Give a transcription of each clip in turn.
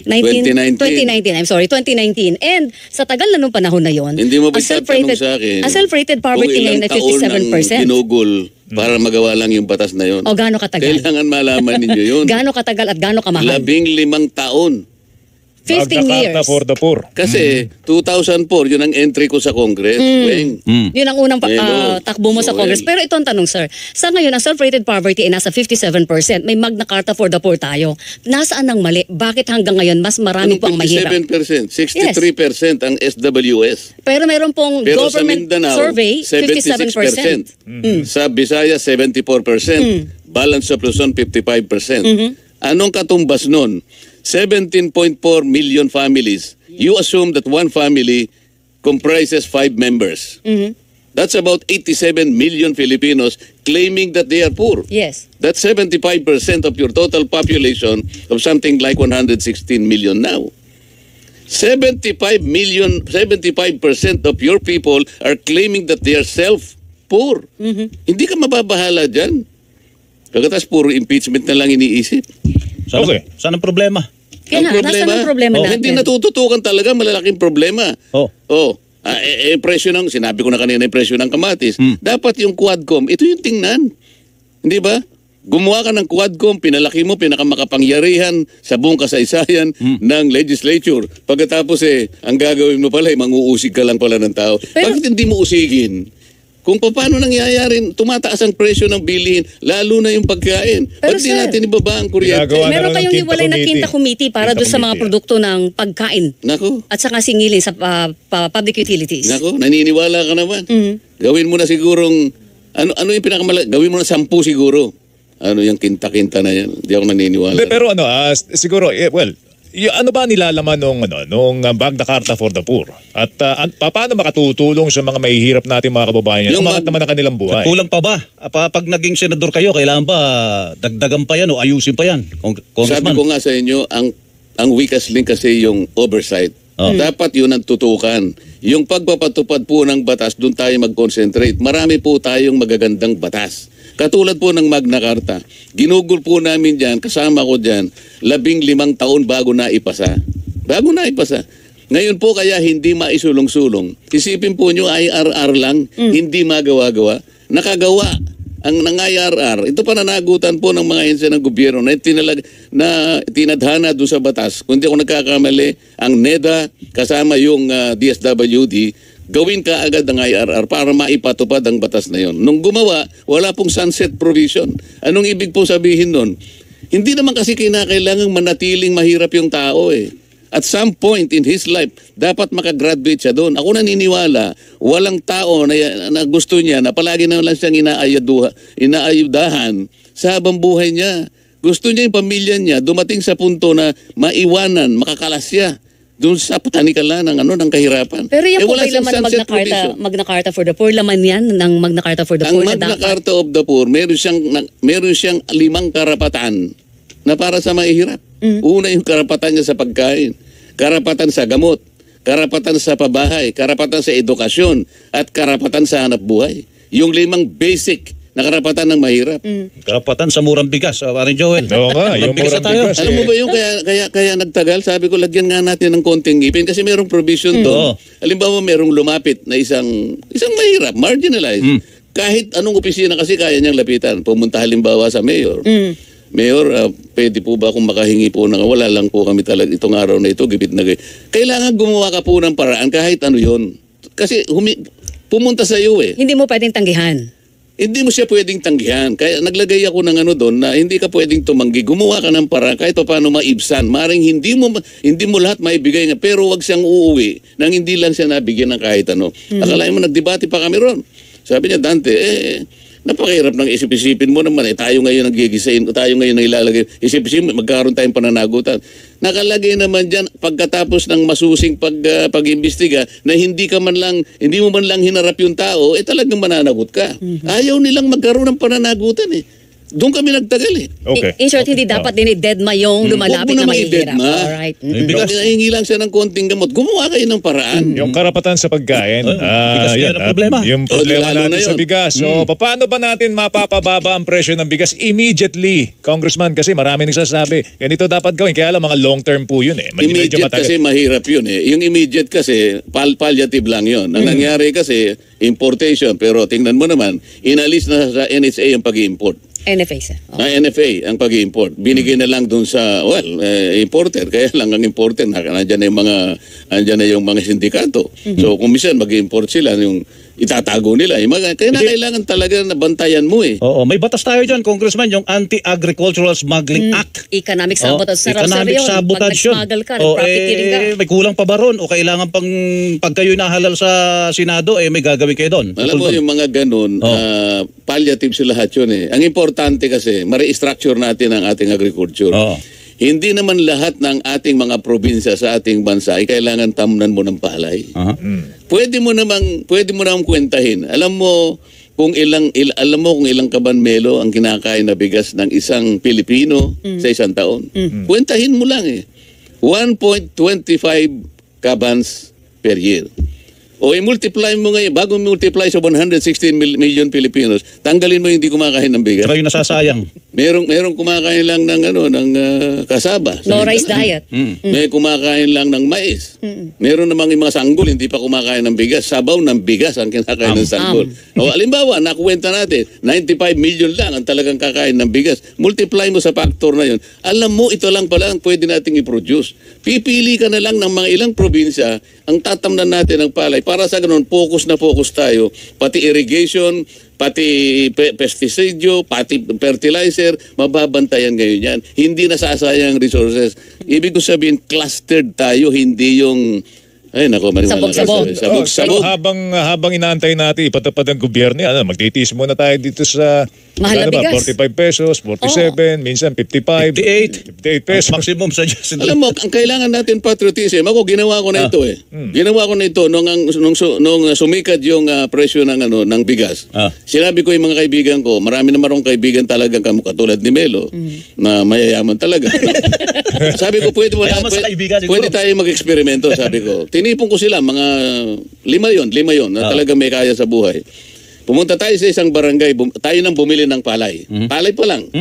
2019, I'm sorry, 2019. And sa tagal na nung panahon na yon, hindi mo ba tatanong sa akin ang self-rated poverty ngayon ay 57%. Kung ilang taon nang ginugol para magawa lang yung batas na yon? O gaano katagal? Kailangan malaman ninyo yun. Gaano katagal at gaano kamahal? 15 taon. 15 years. Magna Carta for the Poor. Kasi 2004, yun ang entry ko sa Congress. Yun ang unang takbo mo sa Congress. Pero ito ang tanong, sir. Sa ngayon, ang self-rated poverty ay nasa 57%. May Magna Carta for the Poor tayo. Nasaan ang mali? Bakit hanggang ngayon mas marami po ang mahirap? 57%. 63% ang SWS. Pero meron pong Pero government sa Mindanao, survey, 57%. Sa Visayas, 74%. Balance of Luzon, 55%. Anong katumbas nun? 17.4 million families. You assume that one family comprises 5 members. That's about 87 million Filipinos claiming that they are poor. Yes. That's 75% of your total population of something like 116 million now. 75% of your people are claiming that they are self-poor. Hindi ka mababahala dyan. Pagkatas puro impeachment na lang iniisip. Okay, saan ang problema? Kaya nga, nasaan ang problema natin? Hindi natututukan talaga, malalaking problema. Presyo ng, sinabi ko na kanina yung presyo ng kamatis. Dapat yung Quadcom, ito yung tingnan. Hindi ba? Gumawa ka ng Quadcom, pinalaki mo, pinakamakapangyarihan sa buong kasaysayan ng legislature. Pagkatapos ang gagawin mo pala, manguusig ka lang pala ng tao. Bakit hindi mo usigin? Kung paano nangyayari, tumataas ang presyo ng bilihin, lalo na yung pagkain. Ba't di natin ibaba ang kuryente? Meron kayong hiwalay na Quinta Committee para doon sa mga produkto ng pagkain. Nako. At saka singilin sa public utilities. Nako, naniniwala ka naman. Gawin mo na sigurong, ano yung pinakamalaki? Gawin mo na 10 siguro. Ano yung kinta-kinta na yan? Hindi ako naniniwala. Pero siguro, ano ba nilalaman nung Magna Carta for the Poor? At paano makatutulong sa mga mahihirap natin mga kababayan? Umangat naman ang kanilang buhay. Kulang pa ba? Pag naging senador kayo, kailangan ba dagdagan pa yan o ayusin pa yan? Sabi ko nga sa inyo, ang weakest link kasi yung oversight. Dapat yun ang tutukan. Yung pagpapatupad po ng batas, doon tayo mag-concentrate. Marami po tayong magagandang batas. Katulad po ng Magna Carta, ginugol po namin dyan, kasama ko dyan, 15 taon bago na ipasa. Ngayon po kaya hindi maisulong-sulong. Isipin po nyo, IRR lang, hindi magawa-gawa. Nakagawa ang ng IRR. Ito pananagutan po ng mga ahensya ng gobyerno na tinadhana doon sa batas. Kung hindi ako nagkakamali, ang NEDA kasama yung DSWD, gawin ka agad ang IRR para maipatupad ang batas na yon. Nung gumawa, wala pong sunset provision. Anong ibig po sabihin nun? Hindi naman kasi kinakailangang manatiling mahirap yung tao At some point in his life, dapat makagraduate siya doon. Ako naniniwala, walang tao na gusto niya na palagi na lang siyang inaayudahan sa habang buhay niya. Gusto niya yung pamilya niya dumating sa punto na maiwanan, makakalas siya doon sa panikalan ng kahirapan. Pero yan po laman ng Magna Carta for the Poor, laman yan ng Magna Carta for the Poor. Ang Magna Carta of the Poor, meron siyang 5 karapatan na para sa mahihirap. Una yung karapatan niya sa pagkain, karapatan sa gamot, karapatan sa pabahay, karapatan sa edukasyon, at karapatan sa hanap buhay. Yung 5 basic na karapatan ng mahirap. Karapatan sa murang bigas, Paring Joel. Oo nga, yung murang bigas. Alam mo ba yung kaya nagtagal? Sabi ko, lagyan nga natin ng konting ngipin kasi merong provision doon. Halimbawa, merong lumapit na isang mahirap, marginalized. Kahit anong opisina kasi kaya niyang lapitan. Pumunta halimbawa sa mayor. Mayor, pwede po ba kung makahingi po wala lang po kami talaga itong araw na ito, gipit na gipit. Kailangan gumawa ka po ng paraan kahit ano yon. Kasi pumunta sa iyo Hindi mo pwedeng tanggihan. Hindi mo siya pwedeng tanggihan. Kaya naglagay ako ng doon na hindi ka pwedeng tumanggi. Gumawa ka ng paraan kahit paano maibsan. Maring hindi mo lahat maibigay nga, pero wag siyang uuwi nang hindi lang siya nabigyan ng kahit ano. Akalain mo nagdebate pa kami ron. Sabi niya, Dante, napakahirap ng isip-isipin mo naman tayo ngayon nagigisain, tayo ngayon ang ilalagay. Isip-isipin, magkaroon tayong pananagutan. Nakalagay naman dyan pagkatapos ng masusing pag-imbestiga na hindi mo man lang hinarap yung tao, talagang mananagot ka. Ayaw nilang magkaroon ng pananagutan Doon kami nagtagal eh. Okay. In short, hindi dapat dinidedma yung lumalapit na Huwag mo mahihirap. i-deadma. Alright. Bigas nahingi lang siya ng konting gamot. Gumawa kayo ng paraan. Yung karapatan sa pagkain, bigas yan, yan ang problema. Yung problema lalo na natin sa yun. bigas. So, paano ba natin mapapababa ang presyo ng bigas immediately, Congressman? Kasi marami nagsasabi, ganito dapat gawin. Kaya lang mga long term po yun eh. Medyo Immediate matagal. kasi mahirap yun eh. Yung immediate kasi, palliative lang yun. Ang nangyari kasi, importation. Pero tingnan mo naman, inalis na sa NHA ang pag-import. NFA, sir. Na NFA ang pag-import. Binigay na lang dun sa, importer. Kaya lang ang importer, nandiyan na yung mga sindikato. So, kung minsan mag-import sila, yung itatago nila. Kaya na kailangan talaga na bantayan mo eh. Oo, may batas tayo dyan, Congressman, yung Anti-Agricultural Smuggling Act. Economic sabotage. Sarap, sir, Economic yun. sabotage Pag yun. nag-smuggle ka, nag-profiteering ka. May kulang pa ba ron? O kailangan pang pag kayo nahalal sa Senado, may gagawin kayo doon? Alam mo yung mga ganun, palliative sila lahat yun eh. Ang importante kasi, ma-restructure natin ang ating agriculture. Oo. Hindi naman lahat ng ating mga probinsya sa ating bansa ay kailangan tamnan mo ng palay. Aha. Pwede mo namang kwentahin. Alam mo kung ilang kabanmelo ang kinakain na bigas ng isang Pilipino sa isang taon. Kwentahin mo lang eh. 1.25 kabans per year. O i-multiply mo ngayon, bago multiply sa 116 million Filipinos, tanggalin mo yung hindi kumakain ng bigas. Saka yung nasasayang. Merong kumakain lang ng kasaba. No rice diet. May kumakain lang ng mais. Meron namang yung mga sanggol hindi pa kumakain ng bigas. Sabaw ng bigas ang kinakain ng sanggol. O alimbawa, nakuwenta natin, 95 million lang ang talagang kakain ng bigas. Multiply mo sa factor na yun. Alam mo, ito lang pala ang pwede nating i-produce. Pipili ka na lang ng mga ilang probinsya ang tatamnan natin ng palay. Para sa ganun, focus tayo. Pati irrigation, pati pesticide, pati fertilizer, mababantayan ngayon yan. Hindi nasasayang resources. Ibig ko sabihin, clustered tayo, hindi yung... Ay, nako, Sabog-sabog. Sabog-sabog. Habang inaantay natin ipatupad ang gobyerno, magtitiis muna tayo dito sa mahal na bigas. 45 pesos, 47, minsan 55, 58 pesos. Maximum sa Diyos. Alam mo, ang kailangan natin patriotism. Ako, ginawa ko na ito eh. Ginawa ko na ito nung sumikat yung presyo ng bigas. Sinabi ko yung mga kaibigan ko, marami naman akong kaibigan talaga katulad ni Melo, na mayayaman talaga. Sabi ko, pwede tayo mag-eksperimento, sabi ko. Tinipon ko sila, mga lima yon na talaga may kaya sa buhay. Pumunta tayo sa isang barangay, tayo nang bumili ng palay. Palay pa lang.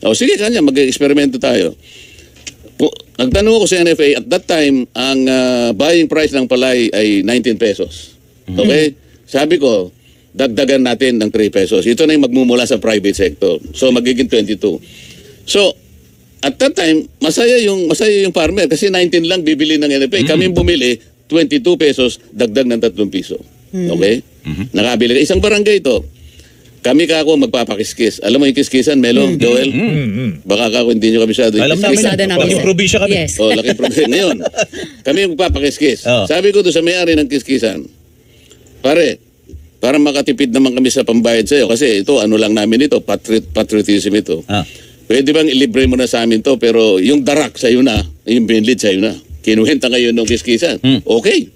O sige kanya, mag-eksperimento tayo. Nagtanong ako sa NFA, at that time, ang buying price ng palay ay 19 pesos. Okay? Sabi ko, dagdagan natin ng 3 pesos. Ito na yung magmumula sa private sector. So magiging 22. So, at that time, masaya yung farmer kasi 19 lang bibili ng NFA. Kami bumili 22 pesos, dagdag ng 3 piso. Okay? Nakabili. Isang barangay ito. Kami kako magpapakiskis. Alam mo yung kiskisan, Melo, Joel? Baka kako hindi nyo kabisado. Alam namin, laking probinsya kami. Yes. Laking probinsya. Ngayon, kami magpapakiskis. Sabi ko doon sa may-ari ng kiskisan, pare, para makatipid naman kami sa pambayad sa'yo kasi ito, lang namin ito, patriotism ito. Pwede bang ilibre mo na sa amin to pero yung darak sa'yo na, yung binlid sa'yo na. Kinuwenta ngayon ng kiskisan. Okay.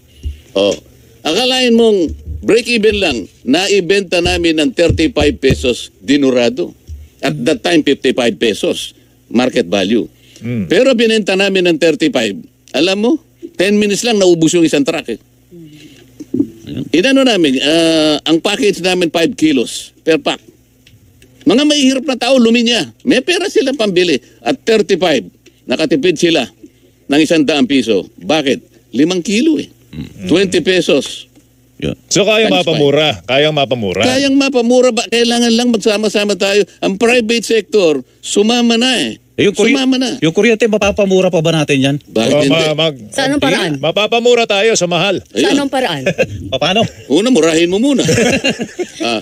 Akalain mong break-even lang, naibenta namin ng 35 pesos dinurado. At that time, 55 pesos market value. Pero binenta namin ng 35. Alam mo, 10 minutes lang naubos yung isang truck eh. Inano namin, ang package namin 5 kilos per pack. Mga mahihirap na tao, luminya. May pera silang pambili. At 35, nakatipid sila ng 100 piso. Bakit? 5 kilo eh. 20 pesos. So kayang mapamura. Kayang mapamura. Kayang mapamura ba? Kailangan lang magsama-sama tayo. Ang private sector, sumama na eh. Sumama na. Yung kuryente, mapapamura pa ba natin yan? Bakit hindi? Sa anong paraan? Mapapamura tayo sa mahal. Sa anong paraan? Paano? Una, murahin mo muna.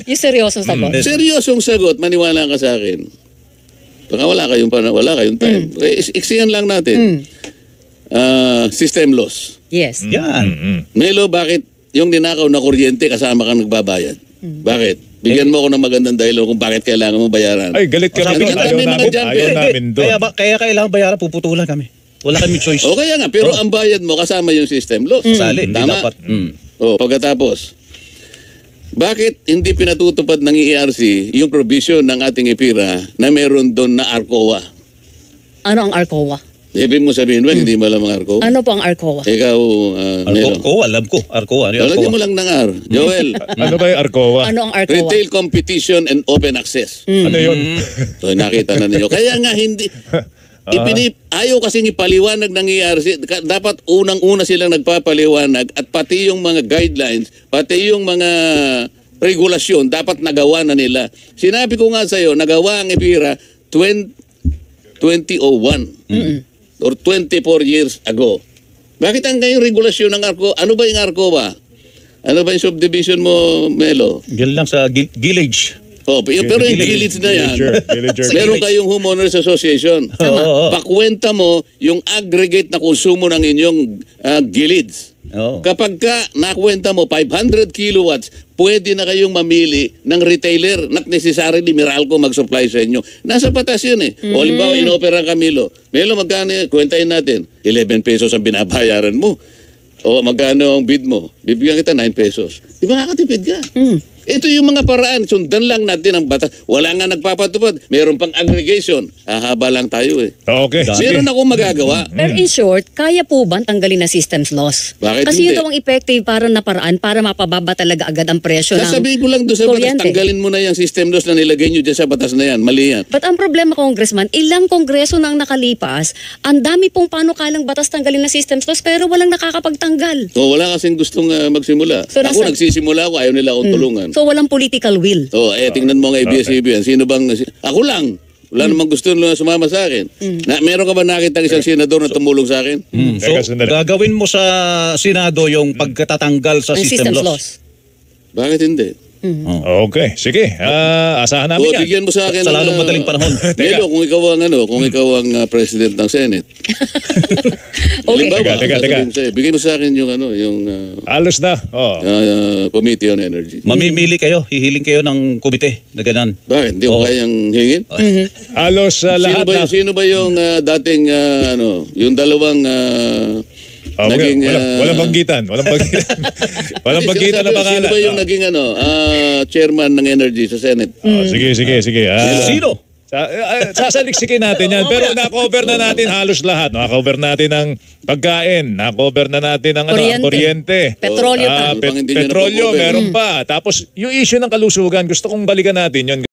Yung seryosong sagot. Seryosong sagot, maniwala ka sa akin. Baka wala kayong time. Iksiyan lang natin. System loss. Yes. Yan. Melo, bakit yung ninakaw na kuryente kasama kang nagbabayad? Bakit? Bigyan mo ako ng magandang dahilan kung bakit kailangan mo bayaran. Ay, galit kami doon. Ayaw namin doon. Kaya kailangan bayaran, puputulan kami. Wala kami choice. O kaya nga, pero ang bayad mo kasama yung system loss. Sali, hindi Tama? dapat. Pagkatapos, Bakit hindi pinatutupad ng ERC yung provision ng ating EPIRA na meron doon na ARCOA? Ano ang ARCOA? Ibig mo sabihin ba, hindi mo alam ang ARCOA? Ano po ang ARCOA? Ikaw, Nelo. Arco, alam ko. Arco, ano yung Lagyan Arco? mo lang ng R. Joel, Ano ba yung ARCOA? Ano ang ARCOA? Retail Competition and Open Access. Ano yun? So nakita na ninyo. Kaya nga hindi... ayaw kasing ipaliwanag ng ERC. Dapat unang-una silang nagpapaliwanag at pati yung mga guidelines, pati yung mga regulasyon, dapat nagawa na nila. Sinabi ko nga sa'yo, nagawa ang EPIRA 2001 or 24 years ago. Bakit ang ngayong regulasyon ng ARCO? Ano ba yung ARCO ba? Ano ba yung subdivision mo, Melo? Yan lang sa village. Oh, pero yung village na yan, Villager. meron kayong homeowners association. Oo. Pakwenta mo yung aggregate na konsumo ng inyong gilids. Oo. Kapag ka nakwenta mo 500 kilowatts, pwede na kayong mamili ng retailer. Not necessarily Meralco mag-supply sa inyo. Nasa batas yun eh. O halimbawa, inopera ka Melo. Melo, magkano yan? Kwentahin natin. 11 pesos ang binabayaran mo. O magkano ang bid mo? Bibigyan kita 9 pesos. Di ba nakakatipid ka? Ito yung mga paraan. Sundan lang natin ang batas. Wala nga nagpapatupad. Meron pang aggregation. Hahaba lang tayo eh. Okay. Meron akong magagawa. Pero in short, kaya po ba tanggalin na systems loss? Bakit Kasi hindi? yun daw ang effective para na paraan para mapababa talaga agad ang presyo ng Sasabihin ko lang doon sa batas, kuryente. tanggalin mo na yung system loss na nilagay nyo dyan sa batas na yan. Mali yan. But ang problema, Congressman, ilang kongreso na ang nakalipas, ang dami pong panukalang batas tanggalin na systems loss pero walang nakakapagtanggal. So wala kasing gustong magsimula. So, Ako nasa- nagsisimula ako, ayaw nila akong tulungan. So walang political will. Tingnan mo nga ABS-CBN. Sino bang... Ako lang. Wala namang gusto nila sumama sa akin. Meron ka ba nakita isang senador na tumulong sa akin? So, Teka, sandali. gagawin mo sa Senado yung pagkatatanggal sa Ang system systems loss. loss. Bakit hindi? Okay, sige. Asahan namin yan. Bigyan mo sa akin Sa lalong madaling panahon. Melo, kung ikaw ang president ng Senate. Okay. Halimbawa, Teka. sasabihin sa'yo, bigyan mo sa akin yung Alos na. Oh. Committee on Energy. Mamimili kayo, hihiling kayo ng komite na ganan. Bakit? Hindi ko Oo. kayang hingin? Alos lahat na. Sino ba yung dating yung dalawang naging walang banggitan. Walang banggitan. Walang banggitan na pangalan. Sino ba yung naging chairman ng Energy sa Senate? Sige. Sino? Sasaliksikin natin yan. Pero na-cover na natin halos lahat. Na-cover natin ang pagkain. Na-cover na natin ang kuryente. Petrolyo Ano pa. pang hindi nyo Petrolyo, na-cover? meron pa. Tapos yung issue ng kalusugan, gusto kong balikan natin yun.